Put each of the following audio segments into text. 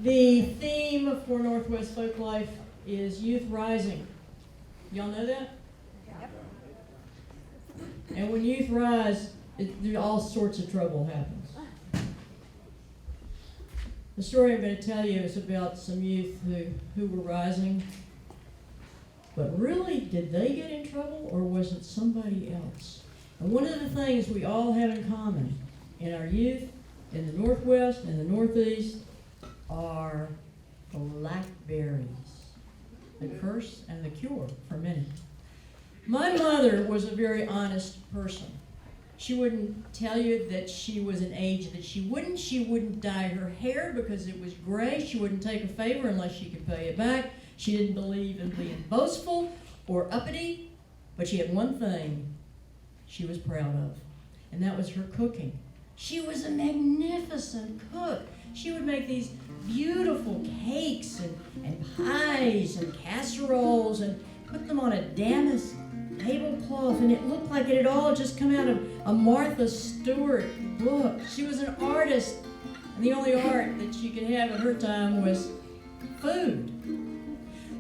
The theme for Northwest Folklife is Youth Rising. Y'all know that? Yep. And when youth rise, all sorts of trouble happens. The story I'm going to tell you is about some youth who were rising. But really, did they get in trouble, or was it somebody else? And one of the things we all have in common in our youth, in the Northwest and the Northeast, are blackberries. The curse and the cure for many. My mother was a very honest person. She wouldn't tell you that she was an age that she wouldn't. She wouldn't dye her hair because it was gray. She wouldn't take a favor unless she could pay it back. She didn't believe in being boastful or uppity, but she had one thing she was proud of, and that was her cooking. She was a magnificent cook. She would make these beautiful cakes and pies and casseroles and put them on a damask tablecloth, and it looked like it had all just come out of a Martha Stewart book. She was an artist, and the only art that she could have at her time was food.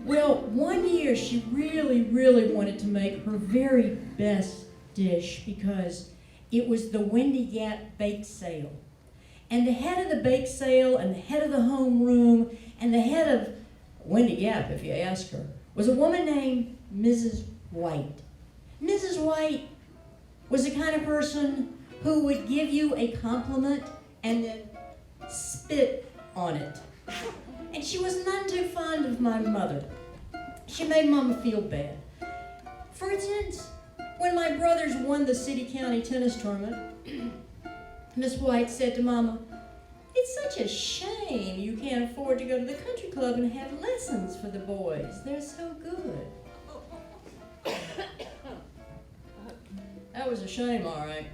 Well, one year she really wanted to make her very best dish because it was the Wendy Gap bake sale. And the head of the bake sale and the head of the home room and the head of Wendy Gap, if you ask her, was a woman named Mrs. White. Mrs. White was the kind of person who would give you a compliment and then spit on it. And she was none too fond of my mother. She made Mama feel bad. For instance, when my brothers won the city-county tennis tournament, Miss White said to Mama, "It's such a shame you can't afford to go to the country club and have lessons for the boys. They're so good." That was a shame, all right.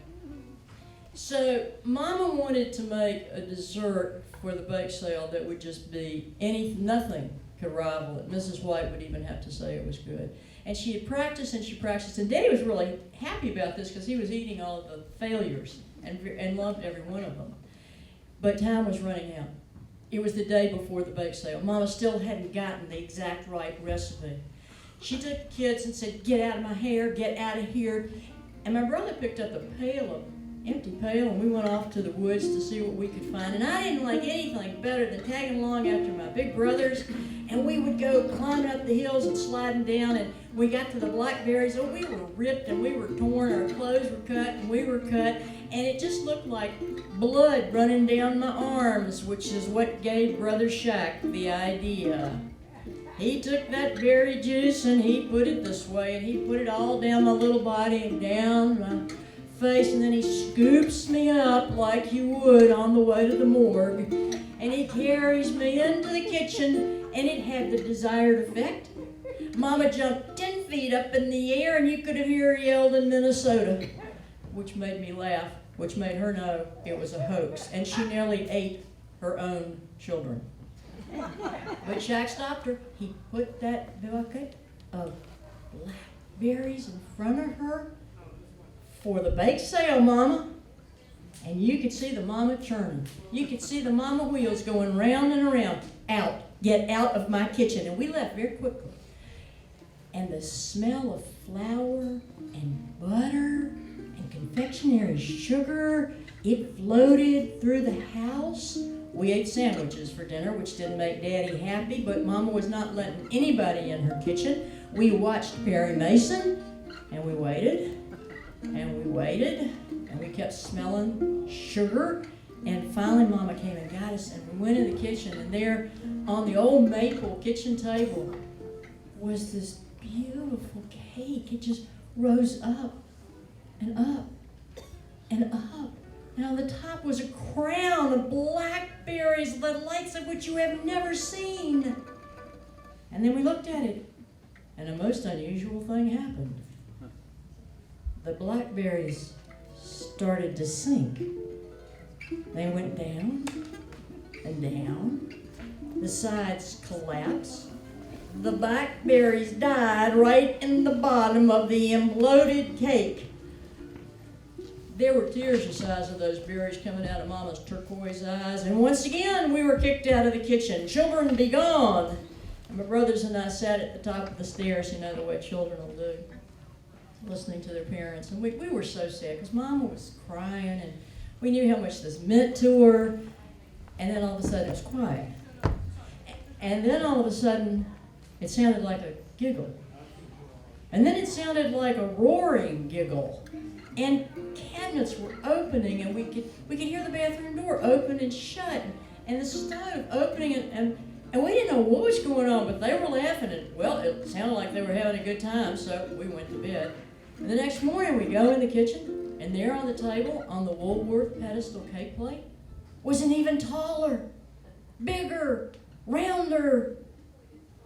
So Mama wanted to make a dessert for the bake sale that would just be nothing could rival it. Mrs. White would even have to say it was good. And she had practiced and she practiced, and Daddy was really happy about this because he was eating all of the failures and loved every one of them. But time was running out. It was the day before the bake sale. Mama still hadn't gotten the exact right recipe. She took the kids and said, "Get out of my hair, get out of here." And my brother picked up a empty pail, and we went off to the woods to see what we could find. And I didn't like anything better than tagging along after my big brothers. And we would go climbing up the hills and sliding down, and we got to the blackberries. Oh, we were ripped and we were torn. Our clothes were cut and we were cut. And it just looked like blood running down my arms, which is what gave Brother Shack the idea. He took that berry juice and he put it this way, and he put it all down my little body and down my face, and then he scoops me up like you would on the way to the morgue, and he carries me into the kitchen, and it had the desired effect. Mama jumped 10 feet up in the air, and you could have heard her yelled in Minnesota, which made me laugh, which made her know it was a hoax, and she nearly ate her own children. But Shaq stopped her. He put that bucket of blackberries in front of her for the bake sale, Mama. And you could see the Mama churning. You could see the Mama wheels going round and around. Out. Get out of my kitchen. And we left very quickly. And the smell of flour and butter and confectionery sugar, it floated through the house. We ate sandwiches for dinner, which didn't make Daddy happy, but Mama was not letting anybody in her kitchen. We watched Perry Mason, and we waited, and we waited, and we kept smelling sugar, and finally Mama came and got us, and we went in the kitchen, and there on the old maple kitchen table was this beautiful cake. It just rose up and up and up. And on the top was a crown of blackberries, the likes of which you have never seen. And then we looked at it, and a most unusual thing happened. The blackberries started to sink. They went down and down. The sides collapsed. The blackberries died right in the bottom of the imploded cake. There were tears the size of those berries coming out of Mama's turquoise eyes. And once again, we were kicked out of the kitchen. Children, be gone. And my brothers and I sat at the top of the stairs, you know, the way children will do, listening to their parents. And we were so sad because Mama was crying, and we knew how much this meant to her. And then all of a sudden, it was quiet. And then all of a sudden, it sounded like a giggle. And then it sounded like a roaring giggle. And cabinets were opening, and we could hear the bathroom door open and shut, and the stove opening, and we didn't know what was going on, but they were laughing, and well, it sounded like they were having a good time, so we went to bed. And the next morning we go in the kitchen, and there on the table, on the Woolworth pedestal cake plate, was an even taller, bigger, rounder,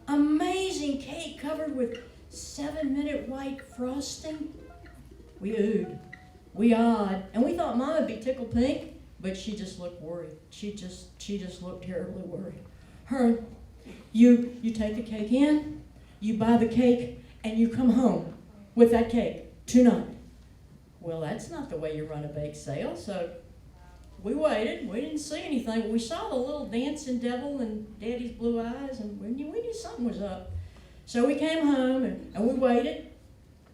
amazing cake covered with 7-minute white frosting. We oohed, we awed, and we thought Mom would be tickled pink, but she just looked worried. She just looked terribly worried. Her, you take the cake in, you buy the cake, and you come home with that cake tonight. Well, that's not the way you run a bake sale, so we waited. We didn't see anything, but we saw the little dancing devil in Daddy's blue eyes, and we knew something was up. So we came home, and we waited.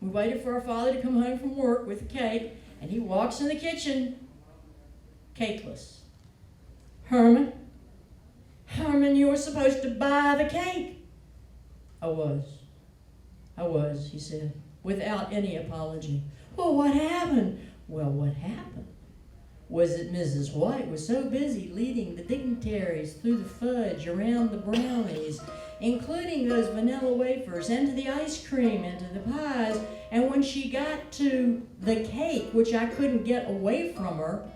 We waited for our father to come home from work with the cake, and he walks in the kitchen, cakeless. Herman, you were supposed to buy the cake. I was, he said, without any apology. Well, what happened? Well, what happened was that Mrs. White was so busy leading the dignitaries through the fudge, around the brownies, including those vanilla wafers, and to the ice cream, and to the pies. And when she got to the cake, which I couldn't get away from her,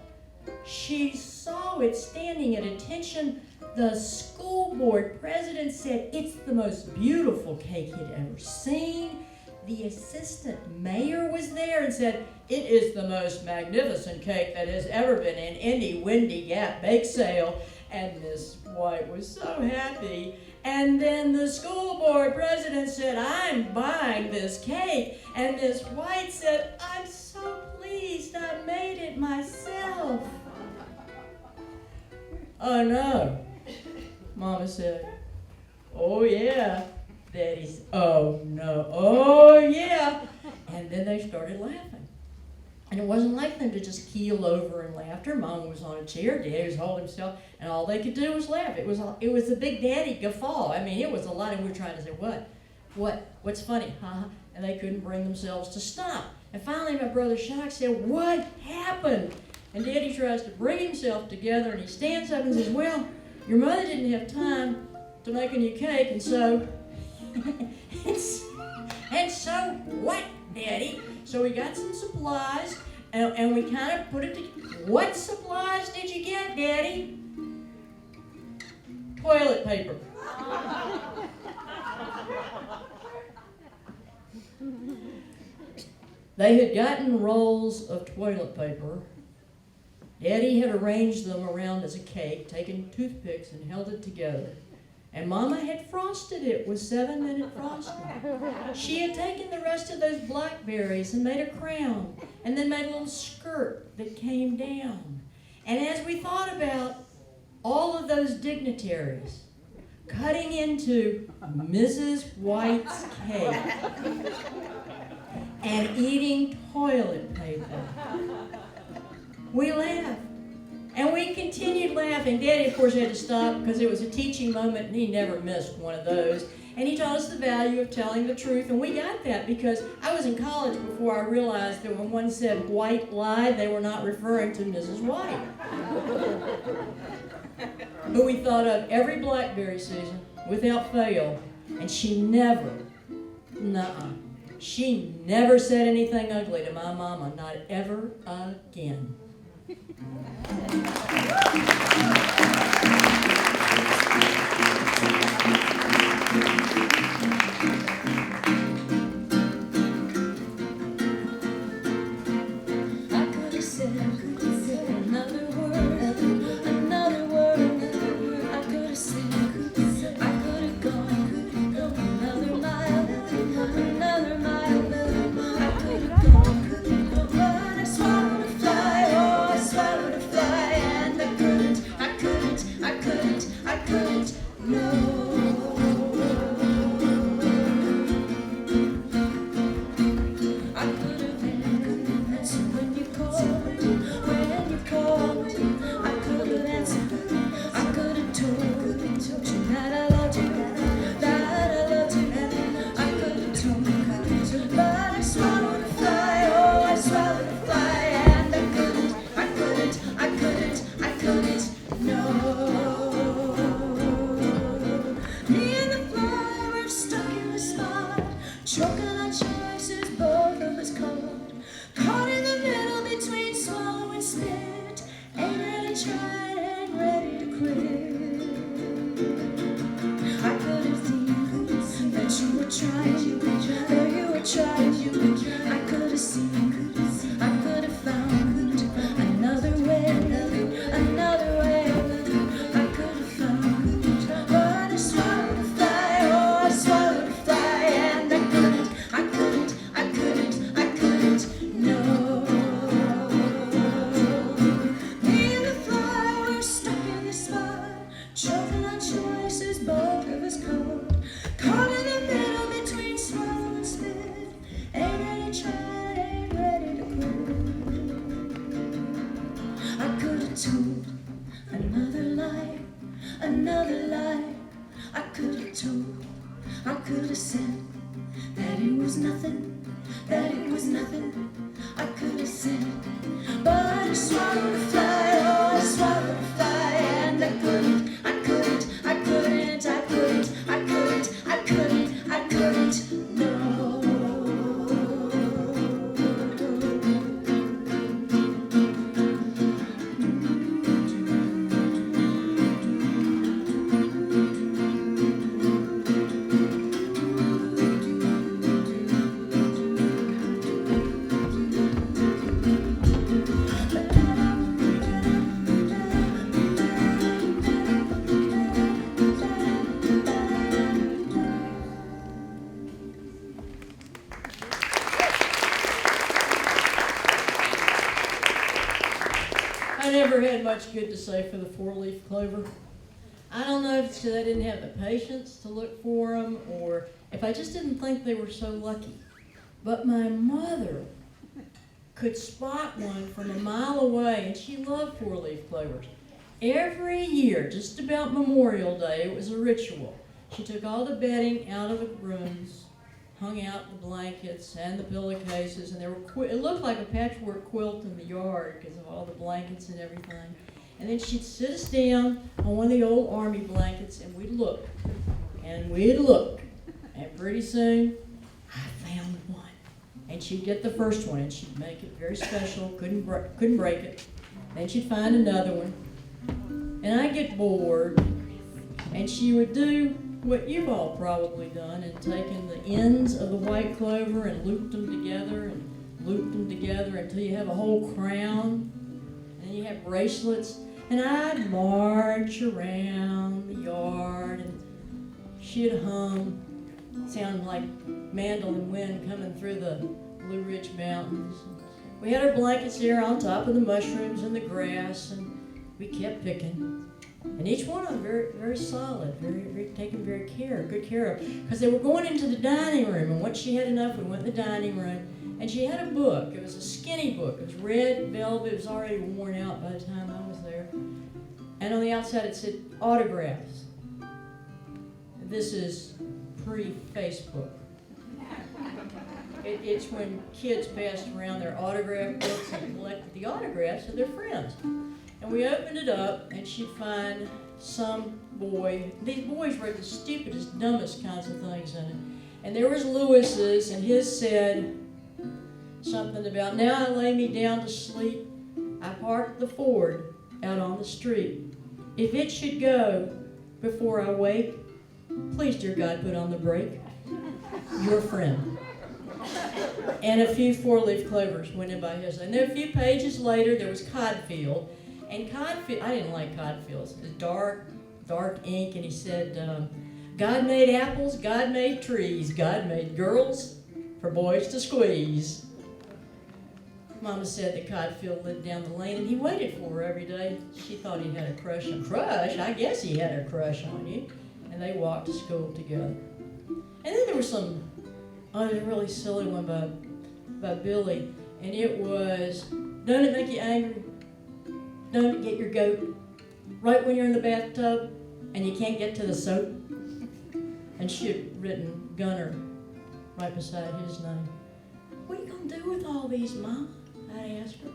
she saw it standing at attention. The school board president said it's the most beautiful cake he'd ever seen. The assistant mayor was there and said, it is the most magnificent cake that has ever been in any Windy Gap bake sale. And Miss White was so happy. And then the school board president said, I'm buying this cake. And Miss White said, I'm so pleased I made it myself. Oh no, Mama said. Oh yeah. Daddy's, oh no, oh yeah. And then they started laughing. And it wasn't like them to just keel over in laughter. Mom was on a chair, Daddy was holding himself, and all they could do was laugh. It was a big Daddy guffaw. I mean, it was a lot, and we were trying to say, what's funny, huh? And they couldn't bring themselves to stop. And finally my brother Shock said, what happened? And Daddy tries to bring himself together, and he stands up and says, well, your mother didn't have time to make a new cake, and so... and so what, Daddy? So we got some supplies, and we kind of put it together. What supplies did you get, Daddy? Toilet paper. They had gotten rolls of toilet paper. Daddy had arranged them around as a cake, taken toothpicks and held it together. And Mama had frosted it with 7-minute frosting. She had taken the rest of those blackberries and made a crown, and then made a little skirt that came down. And as we thought about all of those dignitaries cutting into Mrs. White's cake and eating toilet paper, we laughed. And we continued laughing. Daddy, of course, had to stop because it was a teaching moment, and he never missed one of those. And he taught us the value of telling the truth, and we got that because I was in college before I realized that when one said White lied, they were not referring to Mrs. White, who we thought of every blackberry season without fail, and she never said anything ugly to my mama, not ever again. Another mile, I could have gone, but I swallowed a fly. I never had much good to say for the four-leaf clover. I don't know if it's because I didn't have the patience to look for them or if I just didn't think they were so lucky. But my mother could spot one from a mile away, and she loved four-leaf clovers. Every year, just about Memorial Day, it was a ritual. She took all the bedding out of the rooms, hung out the blankets and the pillowcases, and there were it looked like a patchwork quilt in the yard because of all the blankets and everything. And then she'd sit us down on one of the old army blankets, and we'd look, and we'd look, and pretty soon, I found one. And she'd get the first one, and she'd make it very special, couldn't break it. Then she'd find another one, and I'd get bored, and she would do what you've all probably done and taken the ends of the white clover and looped them together until you have a whole crown, and then you have bracelets. And I'd march around the yard, and she'd hum, sound like mandolin wind coming through the Blue Ridge Mountains. We had our blankets there on top of the mushrooms and the grass, and we kept picking. And each one of them very, very solid, very taken good care of, because they were going into the dining room. And once she had enough, we went in the dining room, and she had a book. It was a skinny book. It was red velvet. It was already worn out by the time I was there. And on the outside it said autographs. This is pre-Facebook. It's when kids passed around their autograph books and collected the autographs of their friends. And we opened it up, and she'd find some boy. These boys wrote the stupidest, dumbest kinds of things in it. And there was Lewis's, and his said something about, "Now I lay me down to sleep. I parked the Ford out on the street. If it should go before I wake, please, dear God, put on the brake. Your friend." And a few four-leaf clovers went in by his. And then a few pages later, there was Codfield. And Codfield, I didn't like Codfield. It was dark ink, and he said, "God made apples, God made trees, God made girls for boys to squeeze." Mama said that Codfield lived down the lane, and he waited for her every day. She thought he had a crush on Crush. I guess he had a crush on you. and they walked to school together. And then there was there's a really silly one by Billy, and it was, don't it make you angry? Don't it get your goat? Right when you're in the bathtub and you can't get to the soap? And she had written Gunner right beside his name. What are you going to do with all these, Mama? I asked her.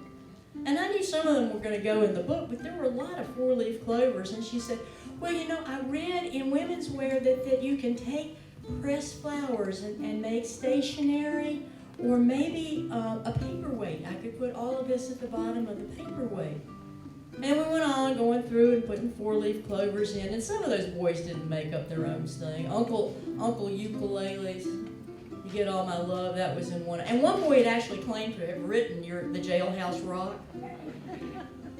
And I knew some of them were going to go in the book, but there were a lot of four-leaf clovers. And she said, well, you know, I read in women's wear that you can take pressed flowers and make stationery, or maybe a paperweight. I could put all of this at the bottom of the paperweight. And we went on going through and putting four-leaf clovers in. And some of those boys didn't make up their own thing. Uncle Ukuleles, You Get All My Love, that was in one. And one boy had actually claimed to have written the Jailhouse Rock.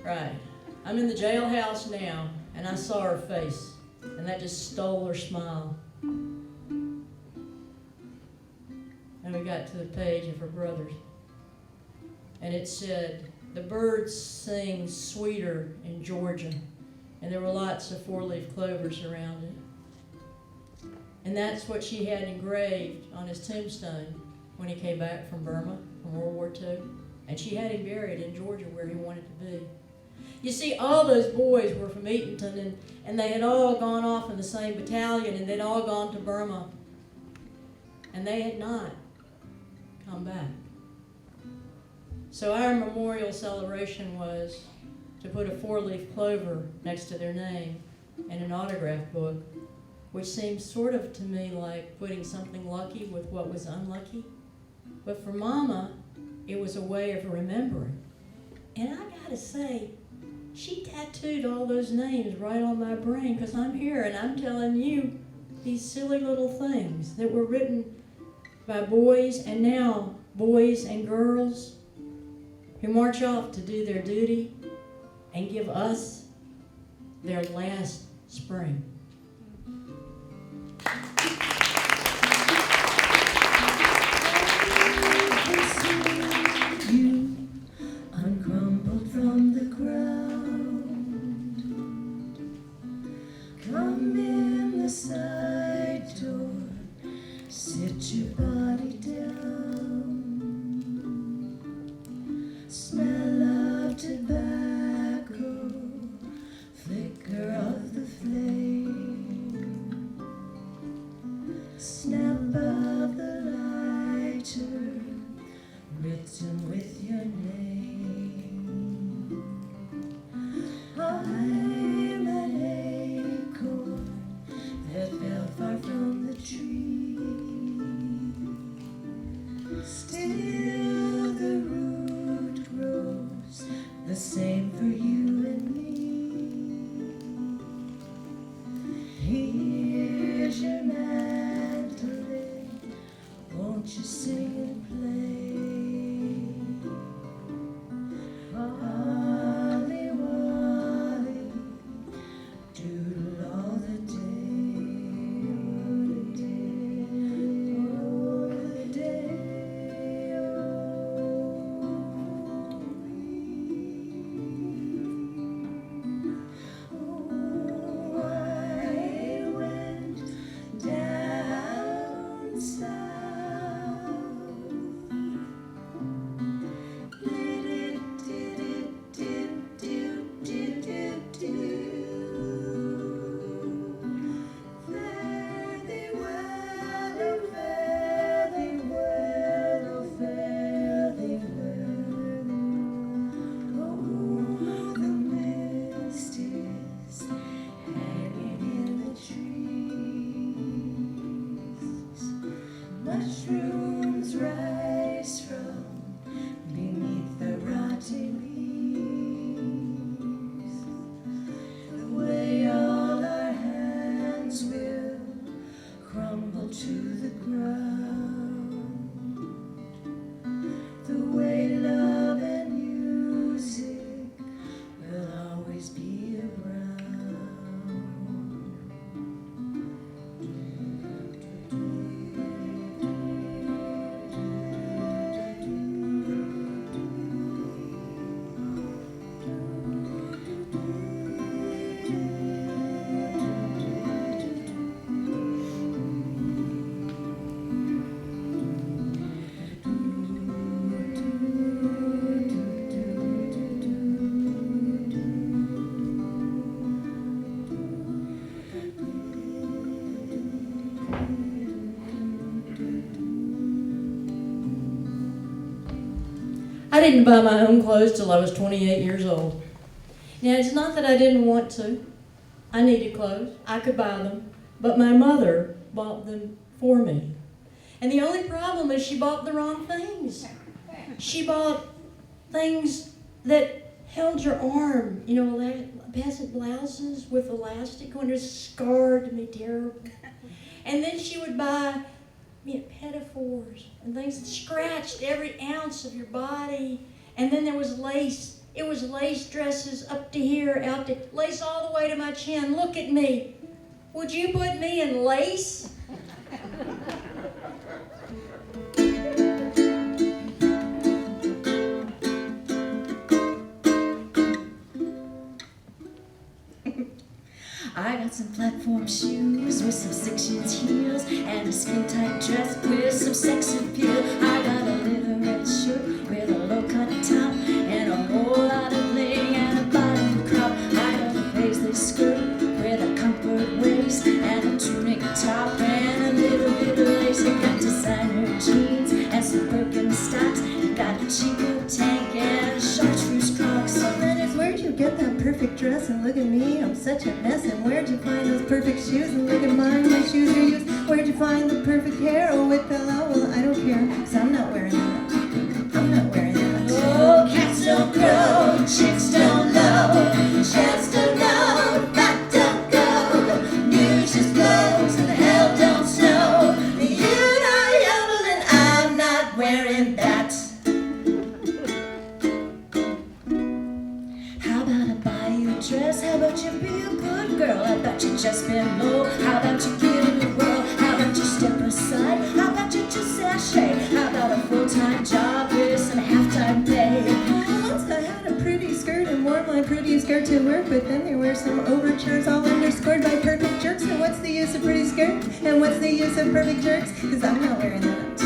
Right. I'm in the jailhouse now, and I saw her face, and that just stole her smile. And we got to the page of her brothers. And it said, the birds sing sweeter in Georgia. And there were lots of four-leaf clovers around it. And that's what she had engraved on his tombstone when he came back from Burma, from World War II. And she had him buried in Georgia where he wanted to be. You see, all those boys were from Eatonton, and they had all gone off in the same battalion, and they'd all gone to Burma. And they had not come back. So our memorial celebration was to put a four-leaf clover next to their name in an autograph book, which seems sort of to me like putting something lucky with what was unlucky. But for Mama, it was a way of remembering. And I gotta say, she tattooed all those names right on my brain, because I'm here and I'm telling you these silly little things that were written by boys, and now boys and girls who march off to do their duty and give us their last spring. You uncrumbled from the ground, come in the side door, sit your body down, smell of tobacco, flicker of the flame, snap of the lighter, written with your name. I'm an acorn that fell far from the tree. Still the root grows the same for you and me. Here's your mandolin, won't you sing and play? Holly Wally, doodle all the day, oh the day, oh, I went down south. Mushrooms rise from beneath the rotting leaves, the way all our hands will crumble to the ground, the way love and music will always be around. I didn't buy my own clothes till I was 28 years old. Now, it's not that I didn't want to. I needed clothes. I could buy them. But my mother bought them for me. And the only problem is she bought the wrong things. She bought things that held your arm, you know, peasant blouses with elastic on it, scarred me terrible. And then she would buy pinafores and things that scratched every ounce of your body. And then there was lace. It was lace dresses up to here, out to lace all the way to my chin. Look at me. Would you put me in lace? I got some platform shoes with some 6-inch heels and a skin-tight dress with some sex appeal. I got a little red shirt with a low-cut top and a whole lot of bling and a bottom crop. I got a paisley skirt with a comfort waist and a tunic top and a little bit of lace. I got designer jeans and some Birkenstocks. Got a cheapo tank and a chartreuse Crocs. So then it's, where'd you get that perfect dress? And look at me, I'm such a mess. And where'd you find those perfect shoes? And look at mine, my shoes are used. Where'd you find the perfect hair? Oh, it fell out. Well, I don't care, cause I'm not wearing that. I'm not wearing that. Oh, cats don't grow, chicks don't know, chats don't know, that don't go. News just blows and the hell don't snow. You're not yodeling, I'm not wearing that. How about I buy you a dress? How about you be a good girl? How about you just bend low? How about you give it a whirl? How about you step aside? How about you just sashay? How about a full-time job with some half-time pay? Once I had a pretty skirt and wore my pretty skirt to work, but then there were some overtures all underscored by perfect jerks. And what's the use of pretty skirt? And what's the use of perfect jerks? Cause I'm not wearing that.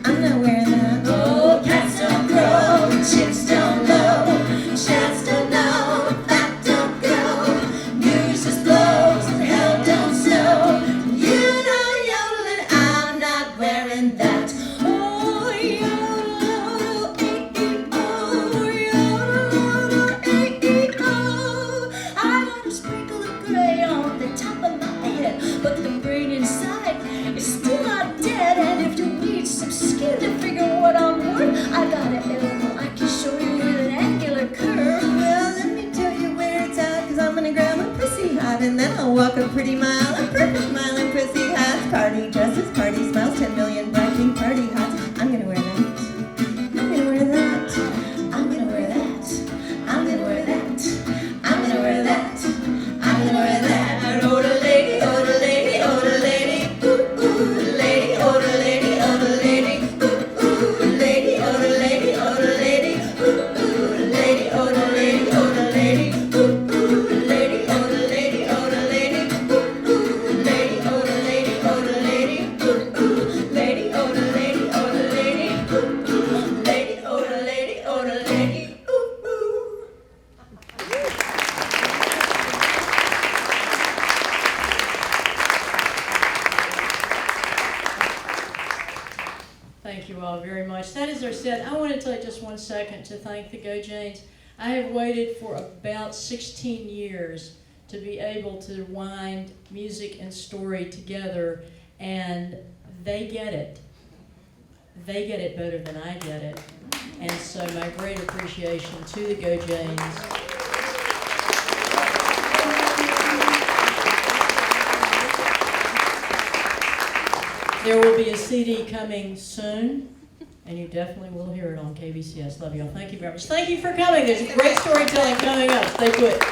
I'm not wearing that. Oh, cats don't grow, chicks don't know, chats don't know, that don't go. News just blows and hell don't snow. You're not yodeling, I'm not wearing that. Oh, yodel, ee-ee-oh, yodel, ee-ee-oh. I got a sprinkle of gray on the top of my head, but the brain inside is still not dead. And if you need some skin to figure what I'm worth, I got an elbow I can show you with an angular curve. Well, let me tell you where it's at, cause I'm gonna grab a pussy hat and then I'll walk a pretty mile, a perfect mile in pussy hats. Party dresses, party smiles, 10 million bright pink party hats. I'm gonna wear that. I'm gonna wear that. I'm gonna wear that. I'm gonna wear that. I'm gonna wear that. I'm gonna wear that. Oh, the lady, oh, the lady, oh, the lady. Ooh, ooh, the lady, oh, the lady, oh, the lady. Ooh, ooh, the lady, oh, the lady, oh, the lady. Ooh, ooh, the lady, oh, the lady, oh, the lady. Ooh, ooh, the lady, oh, the lady, oh, the lady. Ooh, ooh, the lady, oh, the lady, oh, the lady. Ooh, ooh, lady, oh, the lady, oh, the lady. Ooh, ooh, lady, oh, the lady, oh, the lady. Ooh, ooh. Thank you all very much. That is our set. I want to take just 1 second to thank the Go Janes. I have waited for about 16 years to be able to wind music and story together, and they get it. They get it better than I get it. And so my great appreciation to the Go Janes. There will be a CD coming soon, and you definitely will hear it on KBCS. Love you all. Thank you very much. Thank you for coming. There's great storytelling coming up. Stay put.